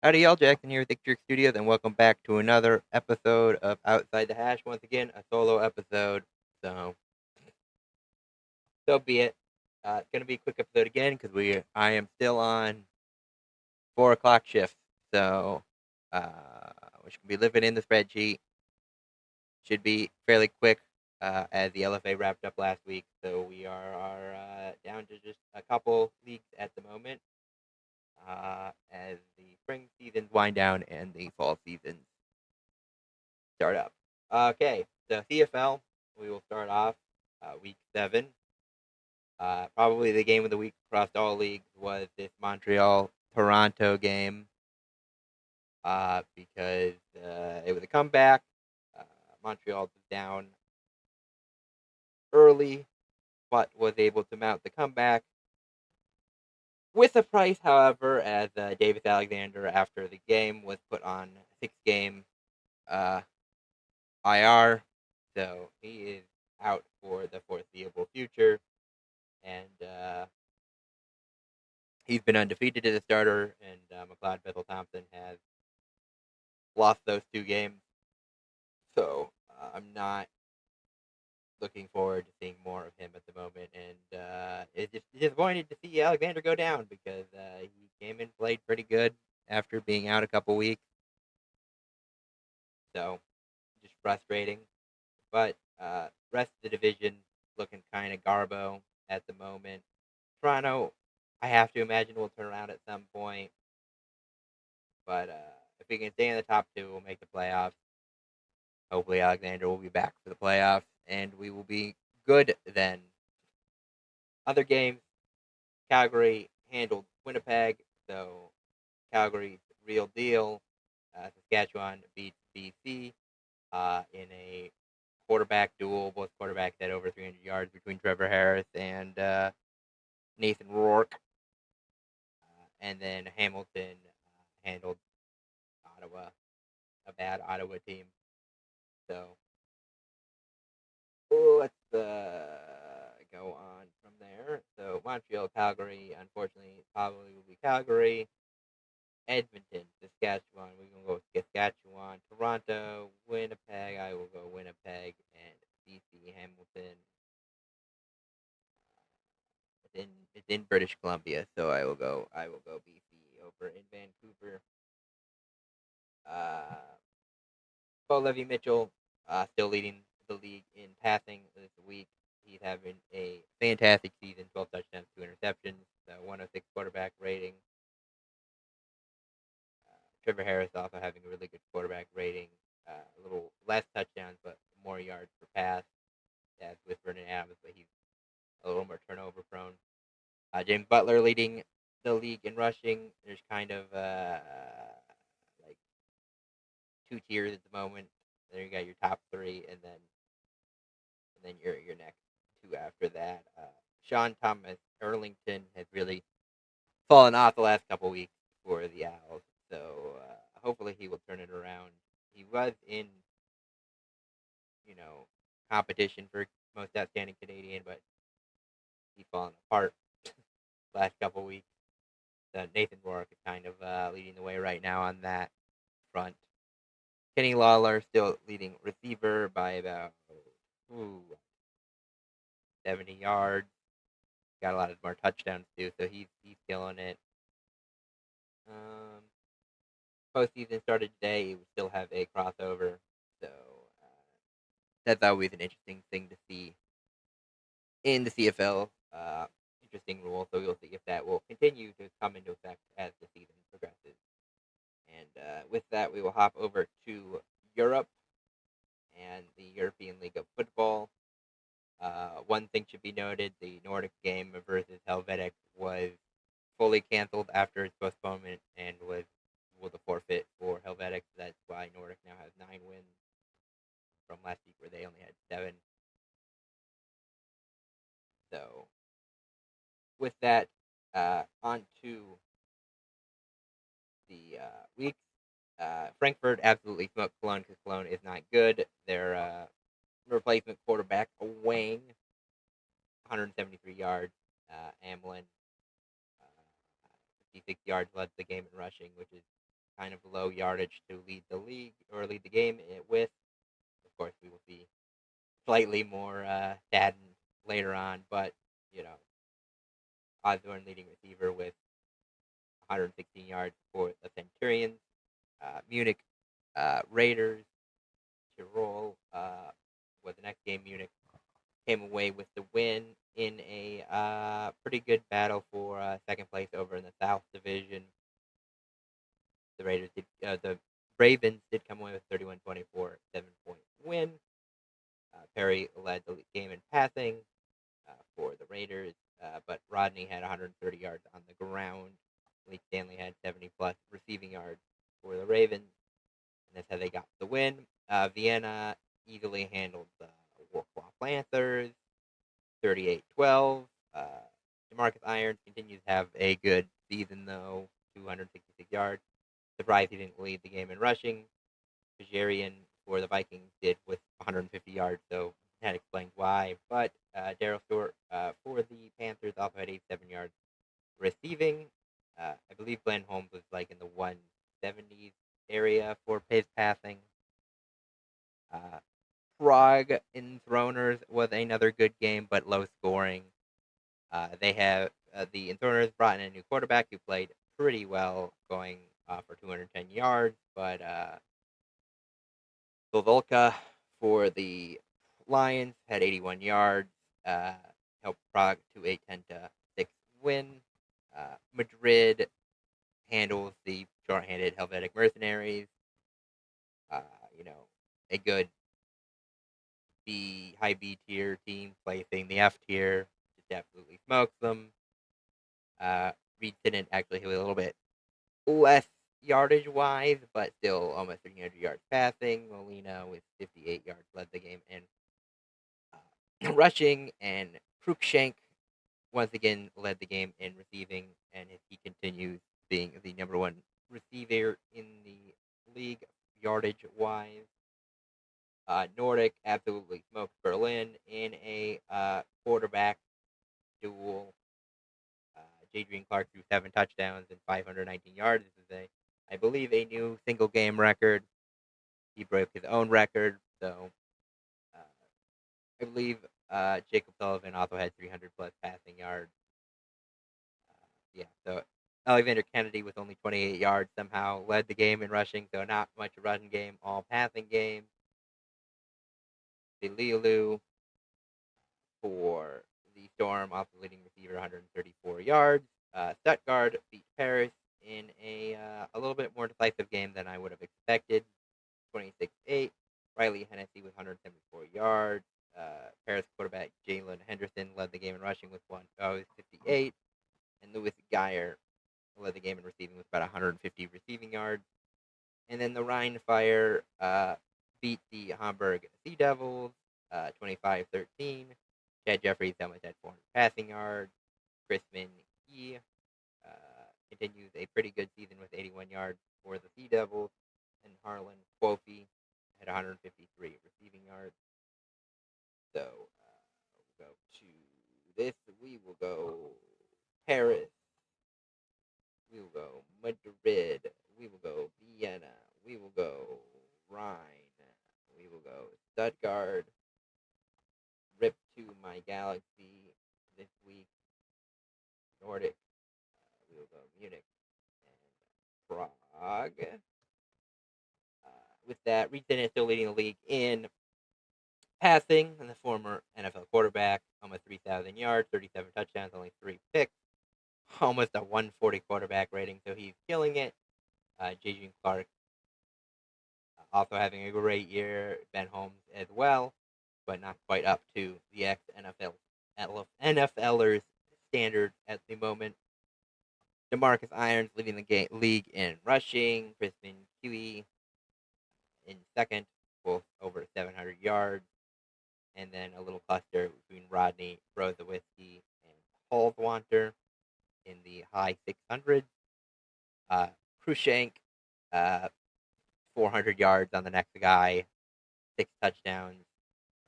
Howdy, y'all. Jackson here with Trick Studios, and welcome back to another episode of Outside the Hash. Once again, a solo episode. So, so be it. It's gonna be a quick episode again because I am still on 4 o'clock shift. So, uh, we should be living in the spreadsheet. Should be fairly quick, as the LFA wrapped up last week. So we are down to just a couple leagues at the moment. As the spring seasons wind down and the fall seasons start up. Okay, so CFL, we will start off week 7. Probably the game of the week across all leagues was this Montreal Toronto game because it was a comeback. Uh, Montreal was down early, but was able to mount the comeback with a price, however, as Davis Alexander, after the game, was put on 6-game uh, IR. So he is out for the foreseeable future. And he's been undefeated as a starter, and McLeod Bethel Thompson has lost those 2 games. So I'm not looking forward to seeing more of him at the moment. And it's just disappointed to see Alexander go down because he came and played pretty good after being out a couple weeks. So just frustrating. But rest of the division looking kind of garbo at the moment. Toronto, I have to imagine will turn around at some point. But if we can stay in the top 2, we'll make the playoffs. Hopefully, Alexander will be back for the playoffs, and we will be good then. Other games, Calgary handled Winnipeg, so Calgary's real deal. Saskatchewan beat BC in a quarterback duel. Both quarterbacks had over 300 yards between Trevor Harris and Nathan Rourke. And then Hamilton handled Ottawa, a bad Ottawa team. So let's go on from there. So Montreal, Calgary, unfortunately, probably will be Calgary. Edmonton, Saskatchewan, we're going to go with Saskatchewan. Toronto, Winnipeg, I will go Winnipeg. And BC, Hamilton. It's in British Columbia, so I will go BC over in Vancouver. Uh, Bo Levy Mitchell, still leading the league in passing this week. He's having a fantastic season, 12 touchdowns, 2 interceptions, 106 quarterback rating. Trevor Harris also having a really good quarterback rating. A little less touchdowns, but more yards per pass, as with Vernon Adams, but he's a little more turnover prone. James Butler leading the league in rushing. There's kind of like 2 tiers at the moment. There you got your top 3, and then your next 2 after that. Sean Thomas Erlington has really fallen off the last couple weeks for the Owls, so hopefully he will turn it around. He was in, you know, competition for most outstanding Canadian, but he's fallen apart last couple weeks. Nathan Rourke is kind of leading the way right now on that front. Kenny Lawler still leading receiver by about ooh, 70 yards. Got a lot of more touchdowns too, so he's killing it. Um, Postseason started today. We still have a crossover, so that's always an interesting thing to see in the CFL. Interesting rule, so we'll see if that will continue to come into effect as the season progresses. And with that, we will hop over to Europe and the European League of Football. One thing should be noted: the Nordic game versus Helvetic was fully canceled after its postponement and was a forfeit for Helvetic. That's why Nordic now has 9 wins from last week, where they only had 7. So, with that, on to the weeks. Frankfurt absolutely smoked Cologne because Cologne is not good. Their replacement quarterback, Wang, 173 yards. Amlin, 56 yards, led the game in rushing, which is kind of low yardage to lead the league or lead the game with. Of course, we will see slightly more saddened later on, but you know, Osborne leading receiver with 116 yards for the Centurions. Munich Raiders, Tirol was the next game. Munich came away with the win in a pretty good battle for second place over in the South Division. The Ravens did come away with 31-24, 7-point win. Perry led the game in passing for the Raiders, but Rodney had 130 yards on the ground. Lee Stanley had 70 plus receiving yards for the Ravens, and that's how they got the win. Vienna easily handled the Warclaw Panthers, 38-12. DeMarcus Irons continues to have a good season, though, 266 yards. Surprised he didn't lead the game in rushing. Kajarian for the Vikings did with 150 yards, so that explains why. But Daryl Stewart for the Panthers also had 87 yards receiving. I believe Glenn Holmes was like in the 170s area for his passing. Prague Enthroners was another good game, but low scoring. They have the Enthroners brought in a new quarterback who played pretty well, going for 210 yards, but Volka for the Lions had 81 yards, helped Prague to a 10-6 win. Madrid handles the short-handed Helvetic Mercenaries. You know, a good high B tier team placing the F tier, just absolutely smokes them. Reed didn't actually hit a little bit less yardage wise, but still almost 300 yards passing. Molina with 58 yards led the game in rushing, and Cruikshank once again led the game in receiving, and he continues being the number one receiver in the league yardage wise. Nordic absolutely smoked Berlin in a quarterback duel. Jadrian Clark threw 7 touchdowns and 519 yards. This is I believe, a new single game record. He broke his own record, so I believe Jacob Sullivan also had 300 plus passing yards. So Alexander Kennedy with only 28 yards somehow led the game in rushing, so not much a rushing game, all passing game. Lilu for the Storm, also leading receiver, 134 yards. Stuttgart beat Paris in a little bit more decisive game than I would have expected, 26-8. Riley Hennessy with 174 yards. Paris quarterback Jalen Henderson led the game in rushing with 58. And Louis Geyer led the game in receiving with about 150 receiving yards. And then the Rhine Fire beat the Hamburg Sea Devils 25-13. Chad Jeffries almost had 400 passing yards. Crispin Key continues a pretty good season with 81 yards for the Sea Devils. And Harlan Quofi had 153 receiving yards. So we'll go to this. We will go Paris. We will go Madrid. We will go Vienna. We will go Rhine. We will go Stuttgart. Rip to my galaxy this week. Nordic. We will go Munich and Prague. With that, Reed is still leading the league in passing, and the former NFL quarterback, almost 3,000 yards, 37 touchdowns, only 3 picks, almost a 140 quarterback rating, so he's killing it. J.J. Clark also having a great year, Ben Holmes as well, but not quite up to the NFLers standard at the moment. DeMarcus Irons leading the league in rushing, Crispin Huey in second, both over 700 yards. And then a little cluster between Rodney Brozowitzki and Halswanter in the high 600s. Krushank, 400 yards on the next guy, 6 touchdowns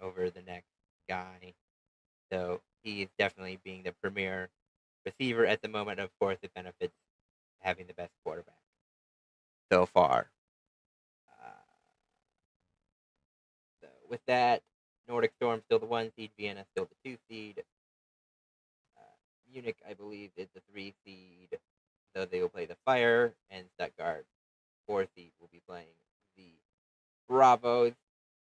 over the next guy. So he is definitely being the premier receiver at the moment. Of course, it benefits having the best quarterback. so far. So with that, Nordic Storm still the 1 seed, Vienna still the 2 seed. Munich, I believe, is the 3 seed, though they will play the Fire, and Stuttgart, 4 seed, will be playing the Bravos.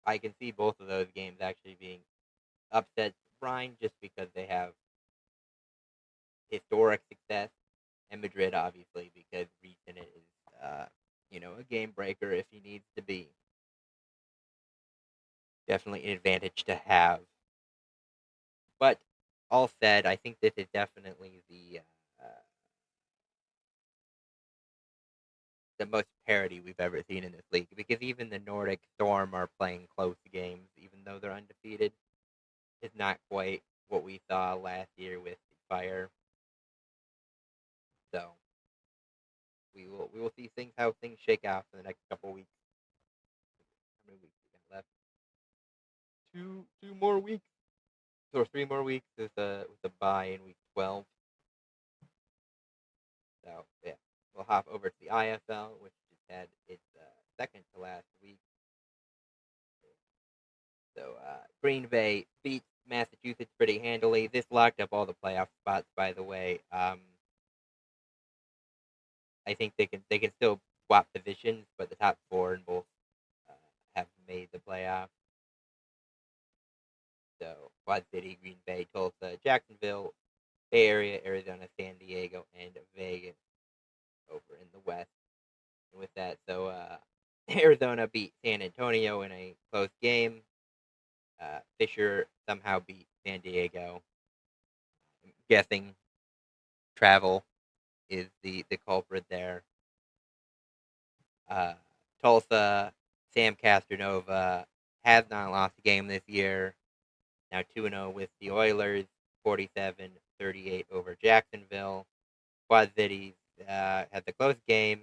I can see both of those games actually being upsets. Rhine, just because they have historic success, and Madrid, obviously, because Reach is, a game breaker if he needs to be. Definitely an advantage to have. But all said, I think this is definitely the most parity we've ever seen in this league, because even the Nordic Storm are playing close games, even though they're undefeated. It's not quite what we saw last year with the Fire. So we will see how things shake out for the next couple weeks. How many weeks we got left? Two more weeks, or 3 more weeks with a bye in week 12. So yeah, we'll hop over to the IFL, which just had its second to last week. So Green Bay beat Massachusetts pretty handily. This locked up all the playoff spots, by the way. I think they can still swap positions, but the top four in both uh, have made the playoffs. So Quad City, Green Bay, Tulsa, Jacksonville, Bay Area, Arizona, San Diego, and Vegas over in the West. And with that, so Arizona beat San Antonio in a close game. Fisher somehow beat San Diego. I'm guessing travel is the culprit there. Uh, Tulsa, Sam Castronova has not lost a game this year. Now 2-0 with the Oilers, 47-38 over Jacksonville. Quad Cities had the close game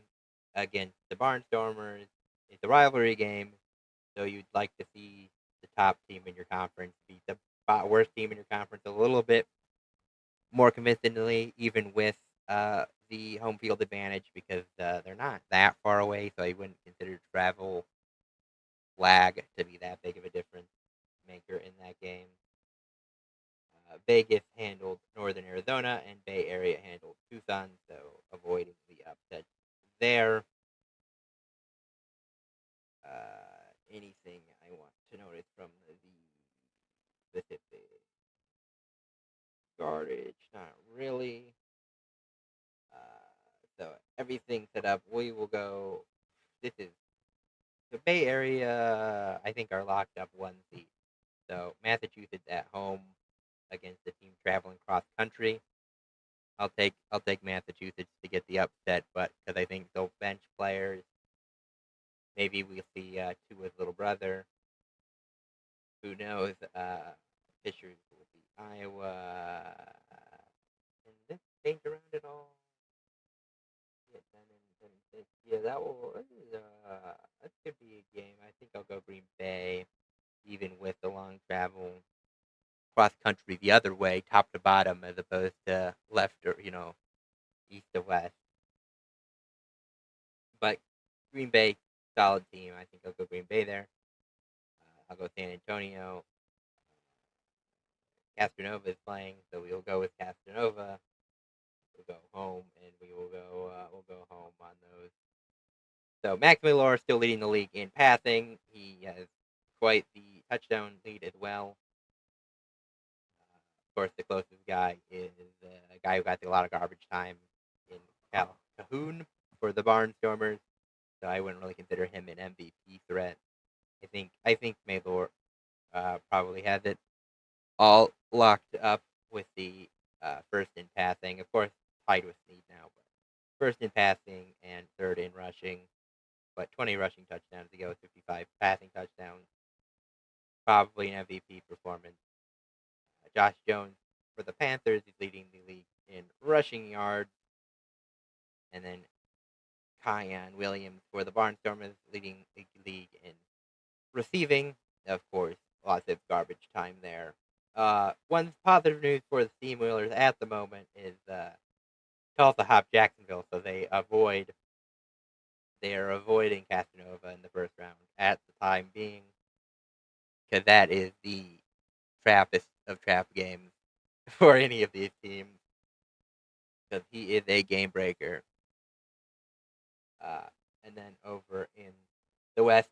against the Barnstormers. It's a rivalry game, so you'd like to see the top team in your conference beat the worst team in your conference a little bit more convincingly, even with the home field advantage, because they're not that far away, so I wouldn't consider travel lag to be that big of a difference maker in that game. Vegas handled Northern Arizona, and Bay Area handled Tucson, so avoiding the upset there. Anything I want to notice from the specific garbage? Not really. So everything set up. We will go. This is the Bay Area. I think are locked up 1 seed. So Massachusetts at home against the team traveling cross country. I'll take Massachusetts to get the upset, but because I think they'll bench players. Maybe we'll see Tua's little brother. Who knows? Fishers will be Iowa. Can this change around at all? Yeah, 10 and 6. Yeah, that could be a game. I think I'll go Green Bay, even with the long travel cross country the other way, top to bottom, as opposed to left or east to west. But Green Bay, solid team. I think I'll go Green Bay there. I'll go San Antonio. Castronova is playing, so we'll go with Castronova. We'll go home, and we'll go home on those. So Max Miller is still leading the league in passing. He has quite the touchdown lead as well. Of course, the closest guy is a guy who got a lot of garbage time in Cal Cahoon for the Barnstormers. So I wouldn't really consider him an MVP threat. I think Maylor probably has it all locked up with the first in passing. Of course, tied with Snead now, but first in passing and third in rushing. But 20 rushing touchdowns to go, 55 passing touchdowns. Probably an MVP performance. Josh Jones for the Panthers is leading the league in rushing yards. And then Kyan Williams for the Barnstormers leading the league in receiving. Of course, lots of garbage time there. One positive news for the Steamwheelers at the moment is Tulsa Hop Jacksonville, so they avoid they are avoiding Castronova in the first round at the time being, because that is the trappest of trap games for any of these teams, because he is a game breaker. Uh, and then over in the West,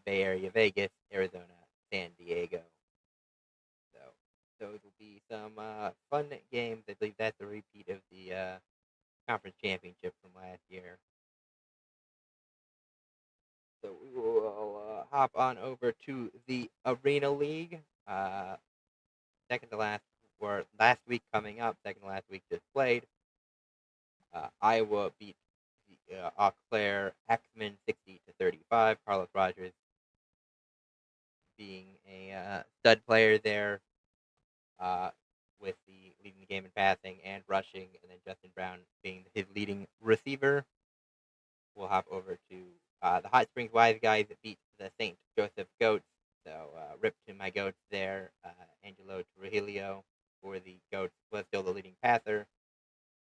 Bay Area, Vegas, Arizona, San Diego. So those will be some fun games. I believe that's a repeat of the conference championship from last year. So we will hop on over to the Arena League. Second to last, or last week coming up, second to last week just played. Iowa beat the Eau Claire Axemen 60-35. Carlos Rogers being a stud player there, uh, with the leading the game in passing and rushing, and then Justin Brown being his leading receiver. We'll hop over to the Hot Springs Wise Guys that beat the St. Joseph Goats. So rip to my Goats there. Angelo Trujillo for the Goats was still the leading passer.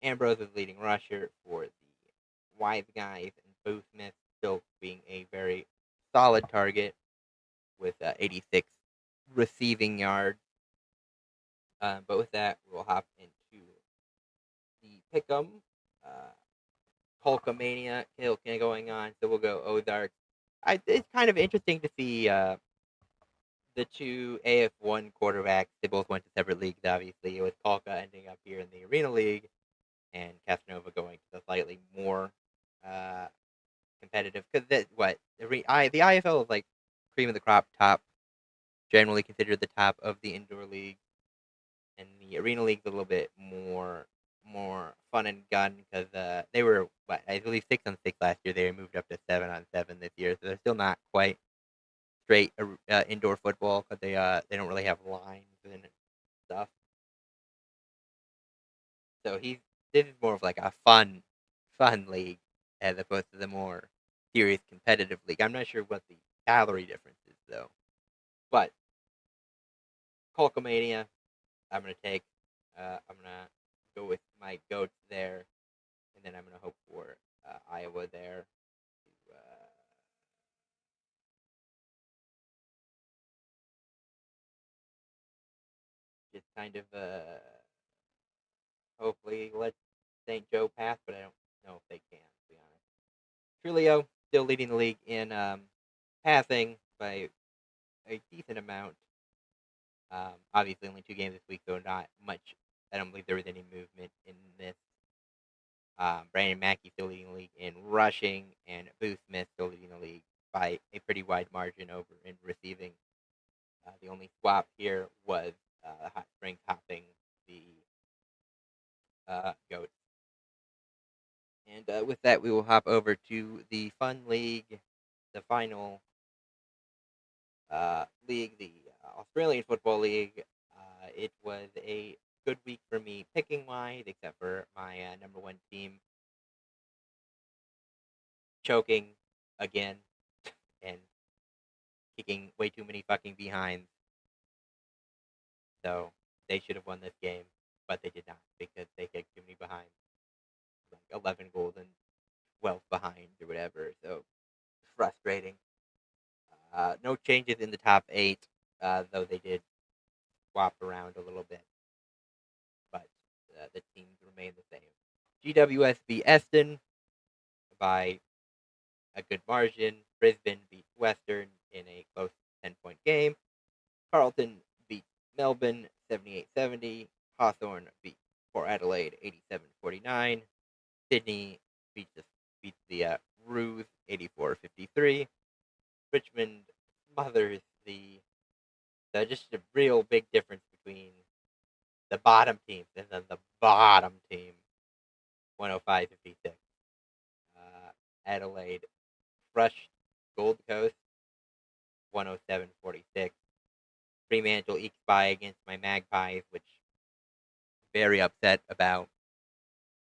Ambrose was leading rusher for the Wise Guys, and Boo Smith still being a very solid target with 86 receiving yards. But with that, we'll hop into the pick'em. Uh, Hulkamania still going on, so we'll go Ozark. It's kind of interesting to see the two AF1 quarterbacks. They both went to separate leagues, obviously, with Polka ending up here in the Arena League and Castronova going to the slightly more uh, competitive. Because the IFL is like cream of the crop, top, generally considered the top of the indoor league, and the Arena League's a little bit more fun and gun because they were what I believe 6-on-6 last year. They moved up to 7-on-7 this year, so they're still not quite straight indoor football because they don't really have lines and stuff. So this is more of like a fun league as opposed to the more serious competitive league. I'm not sure what the salary difference is though, but Colcomania, I'm gonna take. I'm gonna go with my goats there, and then I'm gonna hope for Iowa there to just kind of hopefully let St. Joe pass, but I don't know if they can. To be honest, Trulio still leading the league in passing by a decent amount. Obviously, only 2 games this week, so not much. I don't believe there was any movement in this. Brandon Mackey still leading the league in rushing, and Boo Smith still leading the league by a pretty wide margin over in receiving. The only swap here was Hot Springs hopping the Goats. And with that, we will hop over to the Fun League, the final league, the Australian Football League. It was a good week for me picking wise, except for my number one team choking again and kicking way too many fucking behinds. So they should have won this game, but they did not because they kicked too many behinds, like 11 goals and 12 behind or whatever. So frustrating. No changes in the top 8, though they did swap around a little bit, but the teams remain the same. GWS beat Eston by a good margin. Brisbane beat Western in a close 10-point game. Carlton beat Melbourne 78-70. Hawthorn beat Port Adelaide 87-49. Sydney beats the Roos 84-53. Richmond smothers the just a real big difference between the bottom teams and then the bottom team 105-56. Adelaide crushed Gold Coast 107-46. Fremantle eked by against my Magpies, which very upset about.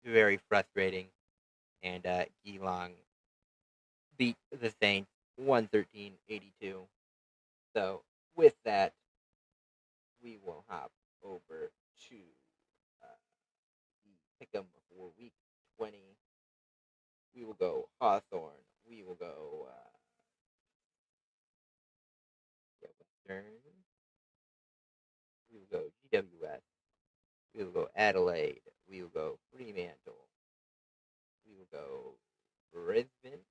Very frustrating. And Geelong beat the Saints 113-82. So with that, we will hop over to the pick'em for week 20. We will go Hawthorn will go Western. We will go GWS. We will go Adelaide. We will go Fremantle. We will go Brisbane.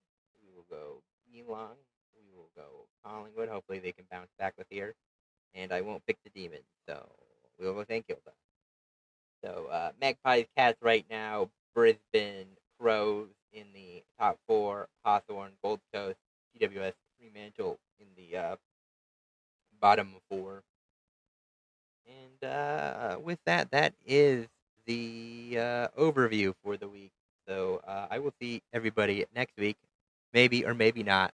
We will go Geelong. We will go Collingwood. Hopefully they can bounce back with here. And I won't pick the Demons. So we will go St Kilda. So Magpies, Cats right now. Brisbane, Crows in the top four. Hawthorn, Gold Coast, GWS, Fremantle in the bottom four. And with that, that is the overview for the week. So I will see everybody next week, maybe or maybe not.